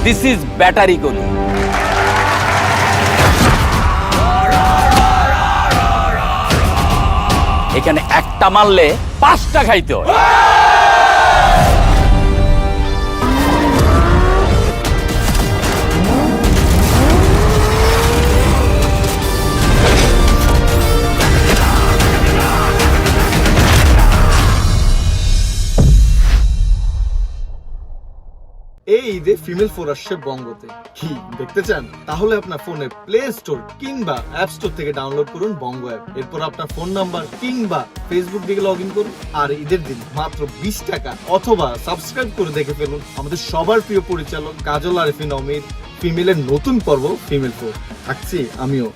This is battery গলি। এখানে একটা মারলে 5টা খাইতে হয়। এই ঈদে ফিমেল 4 আসছে বঙ্গতে। কি দেখতে চান? তাহলে আপনার ফোনে প্লে স্টোর কিংবা অ্যাপ স্টোর থেকে ডাউনলোড করুন বঙ্গ অ্যাপ। এরপর আপনার ফোন নাম্বার কিংবা ফেসবুক দিকে লগ ইন করুন, আর ঈদের দিন মাত্র 20 টাকা অথবা সাবস্ক্রাইব করে দেখে ফেলুন আমাদের সবার প্রিয় পরিচালক কাজল আরিফিন অমির ফিমেলের নতুন পর্ব ফিমেল 4। থাকছি আমিও।